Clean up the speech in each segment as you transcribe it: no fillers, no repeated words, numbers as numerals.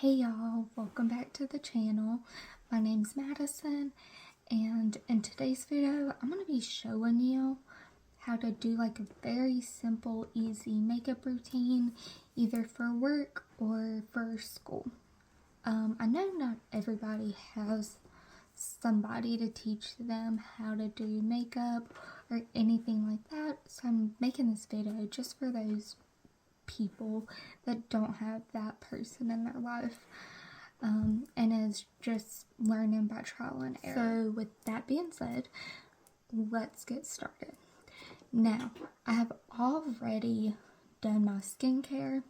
Hey y'all, welcome back to the channel. My name's Madison, and in today's video I'm going to be showing you how to do like a very simple, easy makeup routine either for work or for school. I know not everybody has somebody to teach them how to do makeup or anything like that, so I'm making this video just for those people that don't have that person in their life, and is just learning by trial and error. So with that being said, let's get started. Now, I have already done my skincare,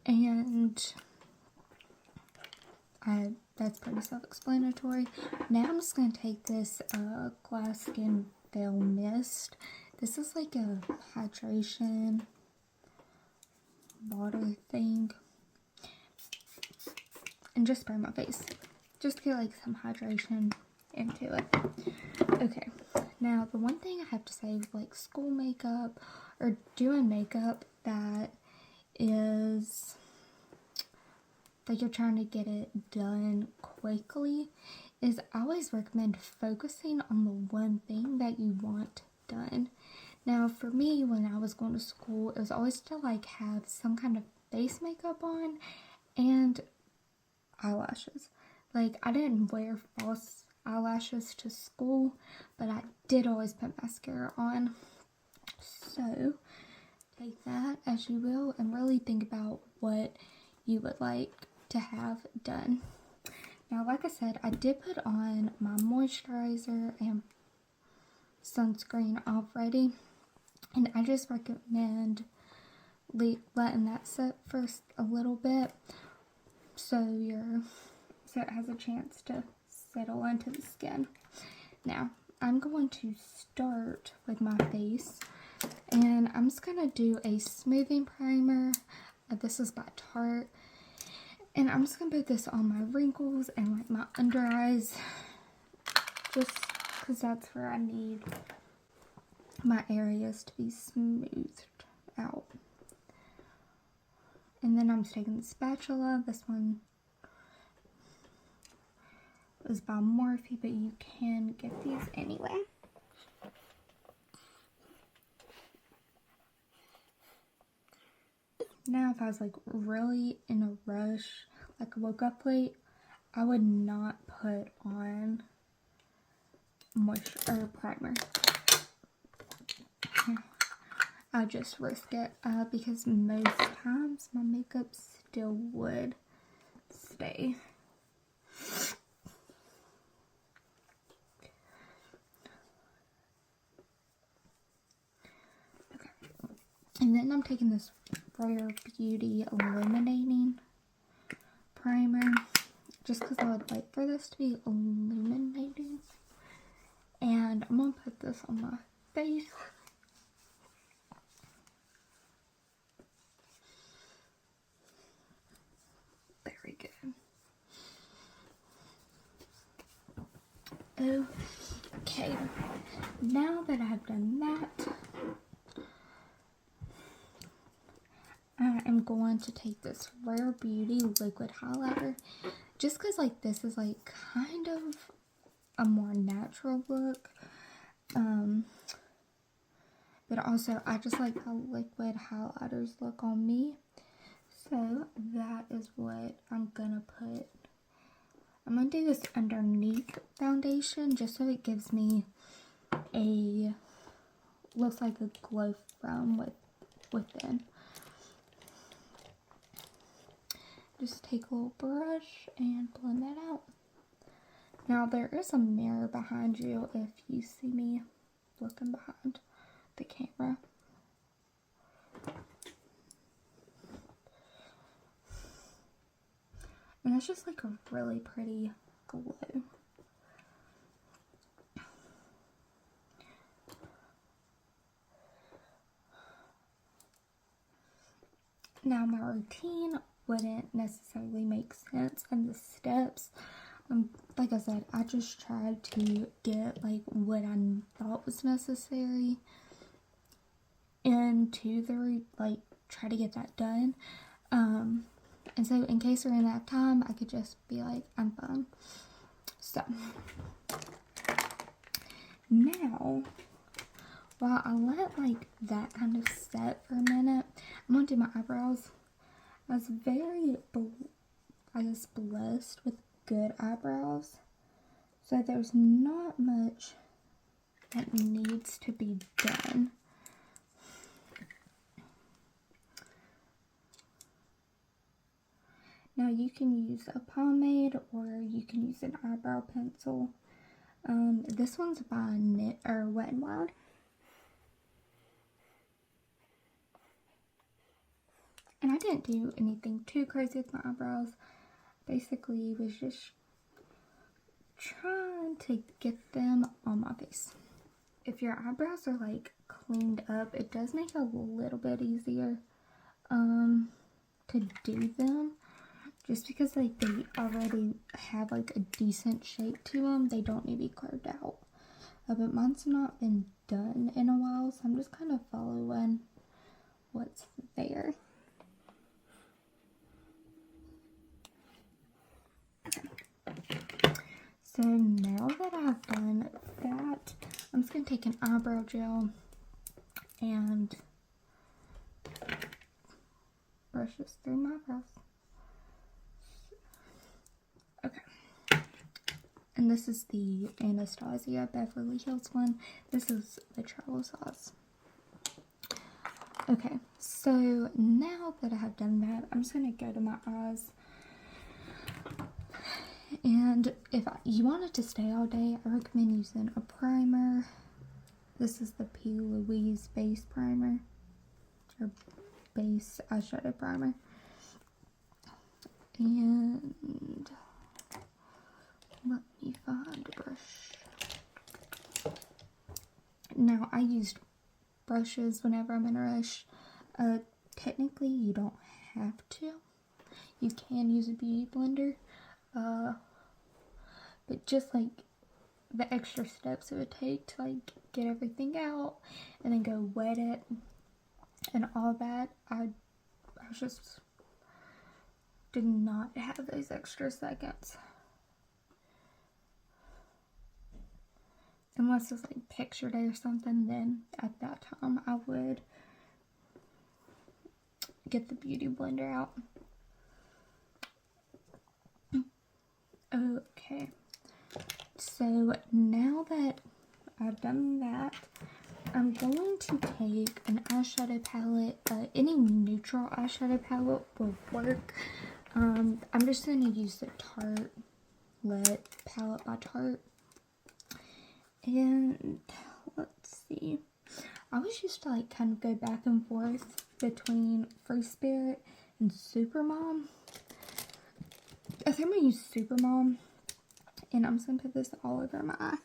and that's pretty self-explanatory. Now I'm just going to take this Glass Skin Veil Mist. This is like a hydration water thing, and just spray my face just to get like some hydration into it. Okay, now the one thing I have to say with like school makeup or doing makeup that is that you're trying to get it done quickly is I always recommend focusing on the one thing that you want done. Now for me, when I was going to school, it was always to like have some kind of face makeup on and eyelashes. Like, I didn't wear false eyelashes to school, but I did always put mascara on. So take that as you will and really think about what you would like to have done. Now, like I said, I did put on my moisturizer and sunscreen already, and I just recommend letting that set first a little bit so it has a chance to settle into the skin. Now, I'm going to start with my face, and I'm just going to do a smoothing primer. This is by Tarte, and I'm just going to put this on my wrinkles and like my under eyes, just because that's where I need my areas to be smoothed out. And then I'm just taking the spatula. This one is by Morphe, but you can get these anyway. Now, if I was like really in a rush, like I woke up late, I would not put on moisture or primer. I just risk it because most times my makeup still would stay. Okay. And then I'm taking this Rare Beauty Illuminating Primer just because I would like for this to be illuminating. And I'm going to put this on my face. Very good. Okay, now that I've done that, I am going to take this Rare Beauty liquid highlighter just because like this is like kind of a more natural look, but also I just like how liquid highlighters look on me, so that is what I'm gonna put. I'm gonna do this underneath foundation just so it gives me looks like a glow from within. Just take a little brush and blend that out. Now there is a mirror behind you if you see me looking behind the camera. And it's just like a really pretty glow. Now my routine wouldn't necessarily make sense in the steps. Like I said, I just tried to get like what I thought was necessary into the try to get that done. And so in case I ran out of time, I could just be like, I'm fine. So now, while I let like that kind of set for a minute, I'm gonna do my eyebrows. I was very, I was blessed with good eyebrows. So there's not much that needs to be done. Now you can use a pomade or you can use an eyebrow pencil. This one's by Wet n Wild. And I didn't do anything too crazy with my eyebrows. Basically was just trying to get them on my face. If your eyebrows are like cleaned up, it does make it a little bit easier to do them. Just because like they already have like a decent shape to them, they don't need to be carved out. But mine's not been done in a while, so I'm just kind of following what's there. So now that I've done that, I'm just going to take an eyebrow gel and brush this through my brows. Okay. And this is the Anastasia Beverly Hills one. This is the travel size. Okay, so now that I have done that, I'm just going to go to my eyes. And if you want it to stay all day, I recommend using a primer. This is the P. Louise base primer, or base eyeshadow primer. And let me find a brush. Now, I used brushes whenever I'm in a rush. Technically, you don't have to. You can use a beauty blender. But just like the extra steps it would take to like get everything out and then go wet it and all that, I just did not have those extra seconds. Unless it's like picture day or something, then at that time I would get the beauty blender out. Okay. So now that I've done that, I'm going to take an eyeshadow palette. Any neutral eyeshadow palette will work. I'm just going to use the Tartelette palette by Tarte. And let's see. I always used to like kind of go back and forth between Free Spirit and Supermom. I think I'm going to use Supermom. And I'm just going to put this all over my eye.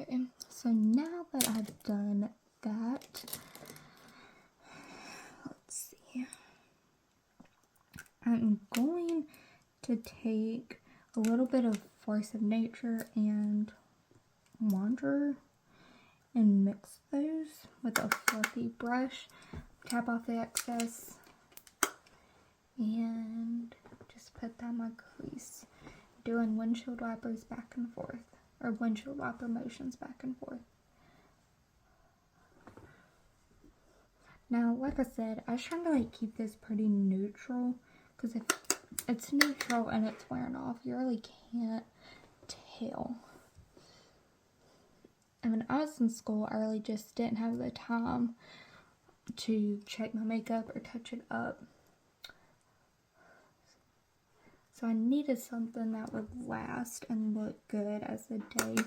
Okay, so now that I've done that, let's see. I'm going to take a little bit of Force of Nature and Wanderer and mix those with a fluffy brush. Tap off the excess and just put that in my crease. Doing windshield wipers back and forth, or windshield wiper motions back and forth. Now, like I said, I was trying to like keep this pretty neutral, because if it's neutral and it's wearing off, you really can't tell. And when I was in school, I really just didn't have the time to check my makeup or touch it up. So I needed something that would last and look good as the day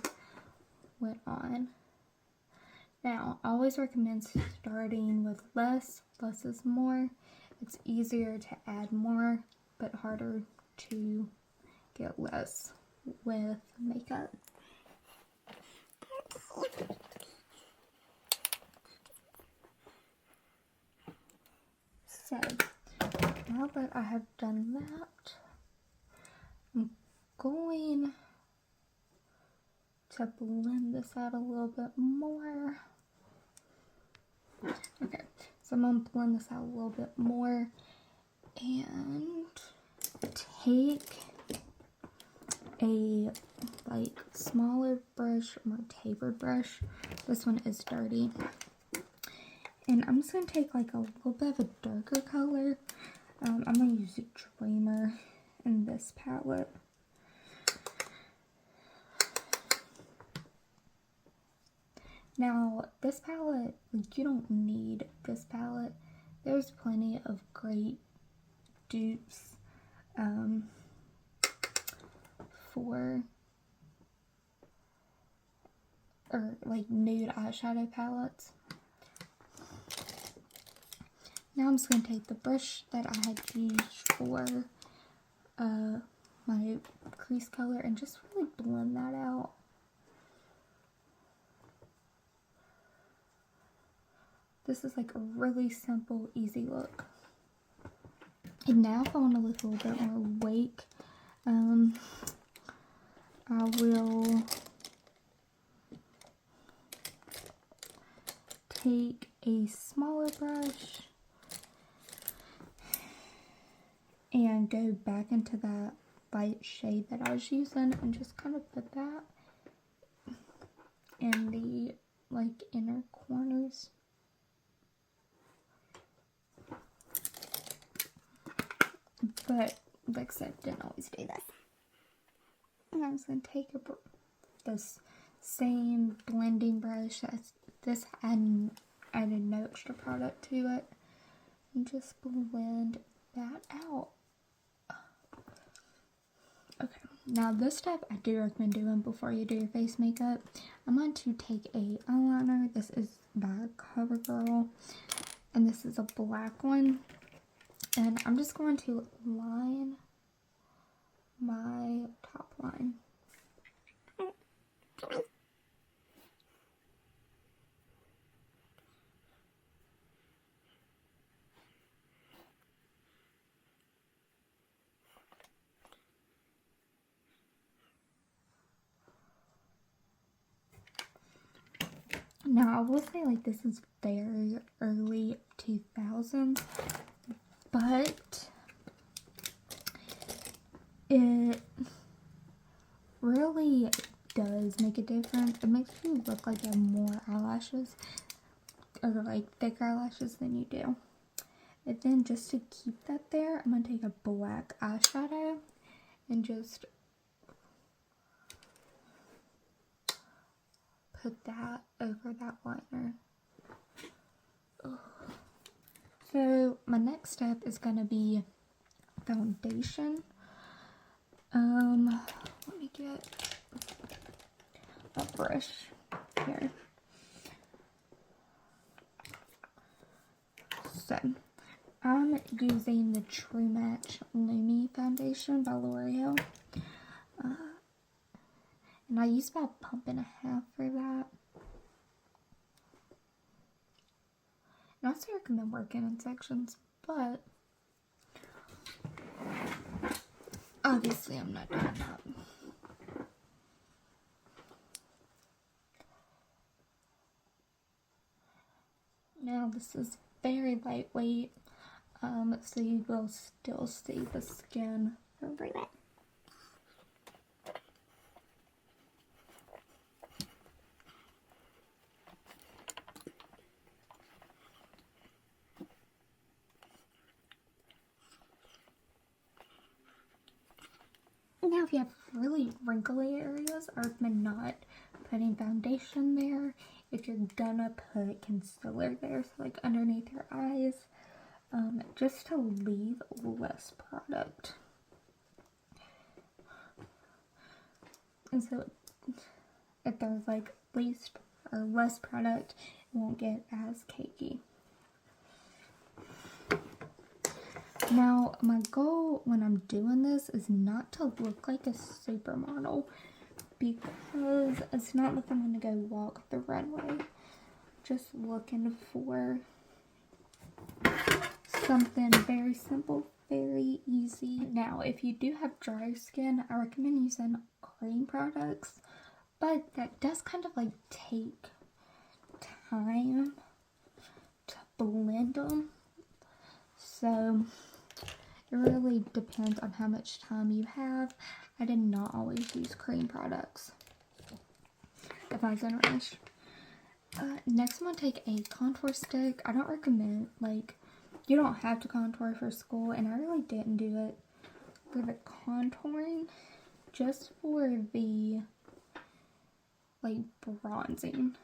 went on. Now, I always recommend starting with less. Less is more. It's easier to add more, but harder to get less with makeup. So, now that I have done that, I'm going to blend this out a little bit more. Okay, so I'm going to blend this out a little bit more and take a like smaller brush, more tapered brush. This one is dirty. And I'm just going to take like a little bit of a darker color. I'm going to use a Dreamer in this palette. Now, this palette, like, you don't need this palette. There's plenty of great dupes or like nude eyeshadow palettes. Now I'm just going to take the brush that I had used for my crease color and just really blend that out. This is like a really simple, easy look. And now if I want to look a little bit more awake, I will take a smaller brush and go back into that light shade that I was using and just kind of put that in the like inner corners. But like I said, didn't always do that. And I'm just going to take this same blending brush. This added no extra product to it. And just blend that out. Okay, now this step I do recommend doing before you do your face makeup. I'm going to take a eyeliner. This is by CoverGirl. And this is a black one. And I'm just going to line my top line. Now, I will say, like, this is very early 2000s, but it really does make a difference. It makes you look like you have more eyelashes, or like thicker eyelashes than you do. And then just to keep that there, I'm going to take a black eyeshadow and just put that over that liner. Ugh. So my next step is going to be foundation. Let me get a brush here. So I'm using the True Match Lumi foundation by L'Oreal. And I use about a pump and a half for that. And I also recommend working in sections, but obviously I'm not doing that. Now this is very lightweight, so you will still see the skin over that. Now if you have really wrinkly areas, I recommend not putting foundation there. If you're gonna put concealer there, so like underneath your eyes, just to leave less product. And so if there's like least or less product, it won't get as cakey. Now, my goal when I'm doing this is not to look like a supermodel, because it's not like I'm going to go walk the runway. Just looking for something very simple, very easy. Now, if you do have dry skin, I recommend using cream products, but that does kind of like take time to blend them. So it really depends on how much time you have. I did not always use cream products if I was in a rush. Next I'm going to take a contour stick. I don't recommend, like, you don't have to contour for school, and I really didn't do it for the contouring, just for the, like, bronzing.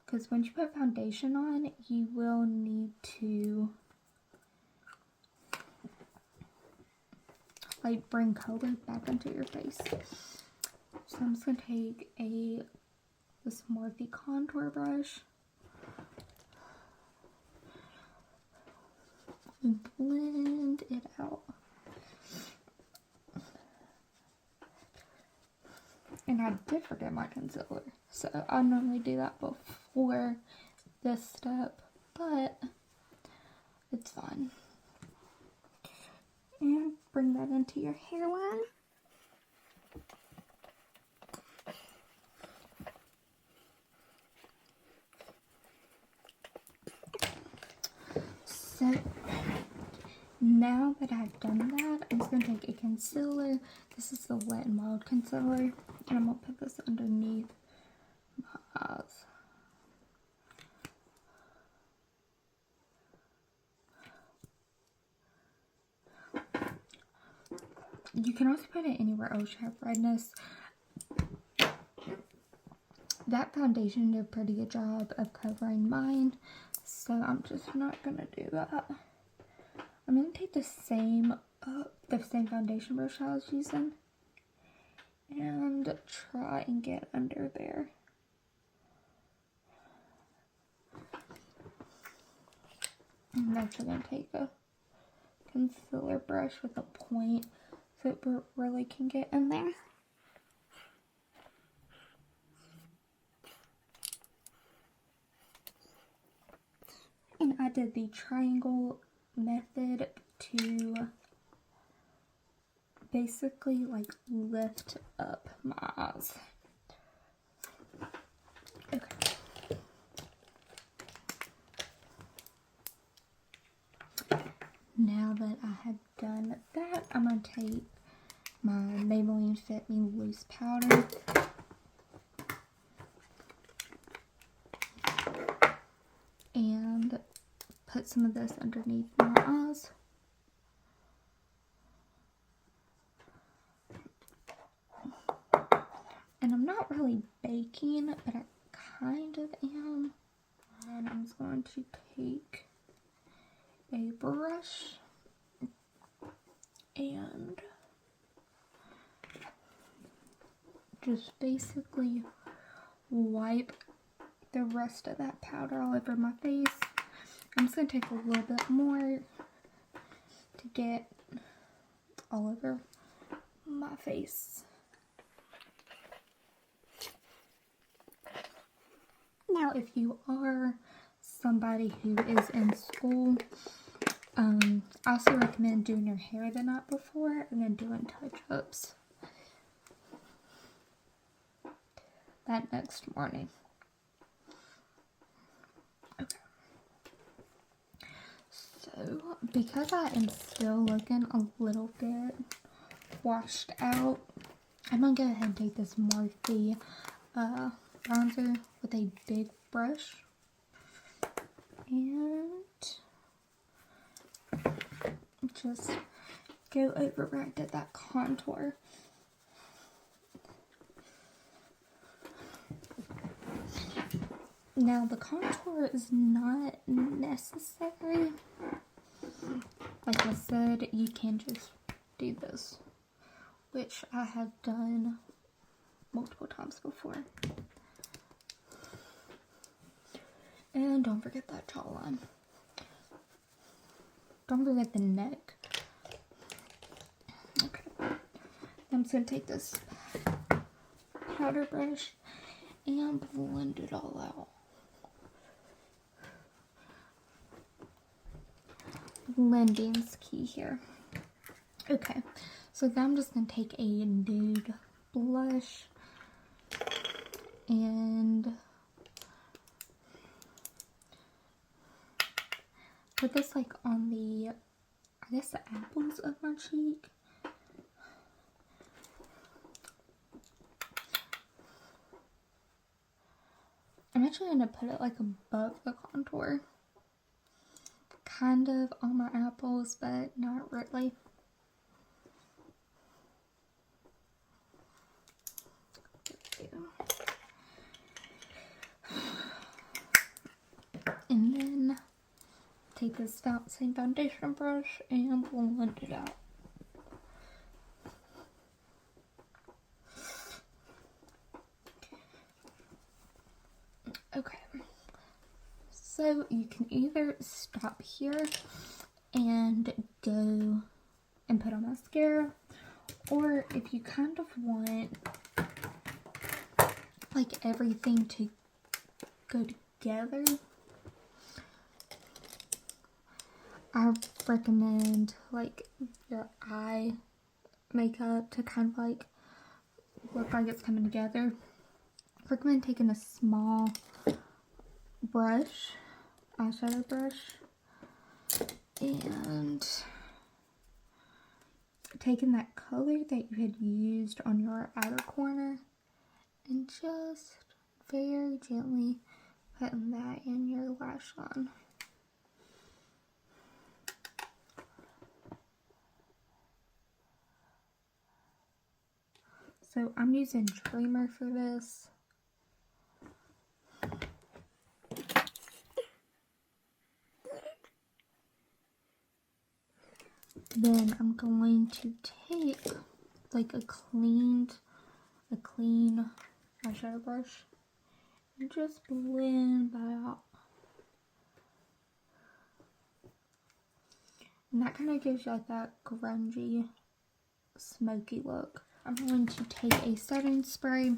Because once you put foundation on, you will need to, like, bring color back into your face. So I'm just going to take this Morphe contour brush and blend it out. And I did forget my concealer, so I normally do that before this step, but it's fine. And bring that into your hairline. So now that I've done that, I'm just going to take a concealer. This is the Wet n Wild concealer, and I'm going to put this underneath my eyes. You can also put it anywhere else you have redness. That foundation did a pretty good job of covering mine, so I'm just not going to do that. I'm going to take the same foundation brush I was using and try and get under there. I'm actually going to take a concealer brush with a point so it really can get in there. And I did the triangle method to basically like lift up my eyes. Okay. Now that I have done that, I'm going to take my Maybelline Fit Me Loose Powder and put some of this underneath my eyes. And I'm not really baking, but I kind of am. And I'm just going to take a brush and just basically wipe the rest of that powder all over my face. I'm just going to take a little bit more to get all over my face. Now, if you are somebody who is in school, I also recommend doing your hair the night before and then doing touch-ups that next morning. Okay. So, because I am still looking a little bit washed out, I'm going to go ahead and take this Morphe bronzer with a big brush and just go over where I did that contour. Now the contour is not necessary. Like I said, you can just do this, which I have done multiple times before. And don't forget that jawline. Don't forget the neck. Okay. I'm just going to take this powder brush and blend it all out. blending's key here. Okay, so then I'm just going to take a nude blush and put this like on the, I guess, the apples of my cheek. I'm actually going to put it like above the contour. Kind of on my apples, but not really. And then take this same foundation brush and blend it out. Okay, so you can either stop here and go and put on mascara, or if you kind of want like everything to go together, I recommend like your eye makeup to kind of like look like it's coming together. I recommend taking a small brush, eyeshadow brush, and taking that color that you had used on your outer corner and just very gently putting that in your lash line. So I'm using Dreamer for this. Then I'm going to take like a clean eyeshadow brush and just blend that out. And that kind of gives you like that grungy, smoky look. I'm going to take a setting spray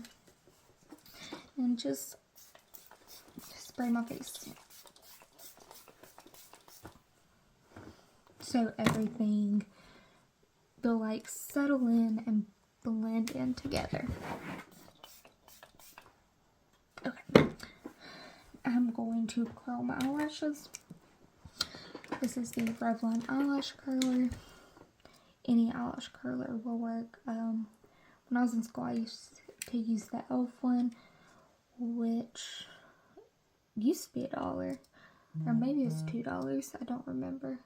and just spray my face, so everything will like settle in and blend in together. Okay, I'm going to curl my eyelashes. This is the Revlon eyelash curler. Any eyelash curler will work. When I was in school, I used to use the e.l.f. one, which used to be $1, or maybe it was $2. I don't remember.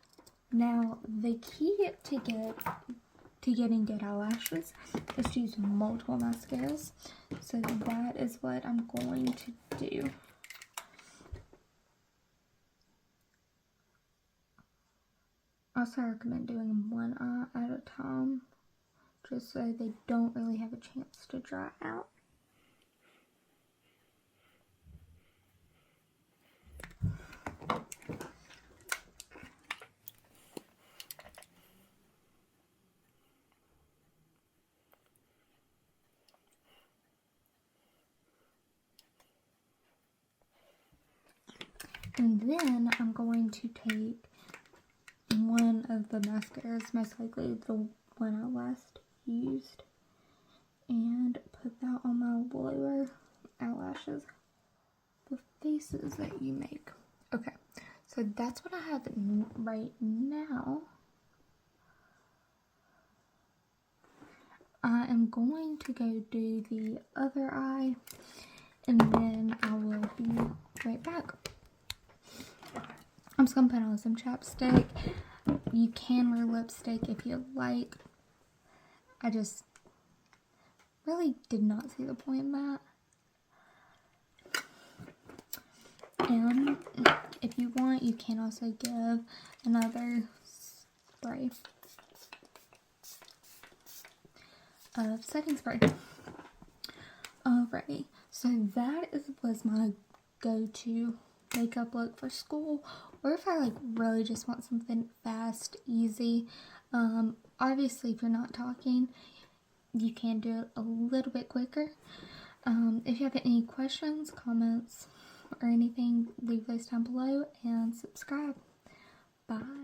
Now, the key to getting good eyelashes is to use multiple mascaras. So that is what I'm going to do. Also, I recommend doing one eye at a time, just so they don't really have a chance to dry out. And then I'm going to take one of the mascaras, most likely the one I last used, and put that on my lower eyelashes, the faces that you make. Okay, so that's what I have right now. I am going to go do the other eye, and then I will be right back. I'm just going to put on some chapstick. You can wear lipstick if you like. I just really did not see the point in that. And if you want, you can also give another spray of setting spray. Alrighty, so that was my go-to makeup look for school, or if I like really just want something fast, easy. Obviously if you're not talking, you can do it a little bit quicker. If you have any questions, comments, or anything, leave those down below and subscribe. Bye.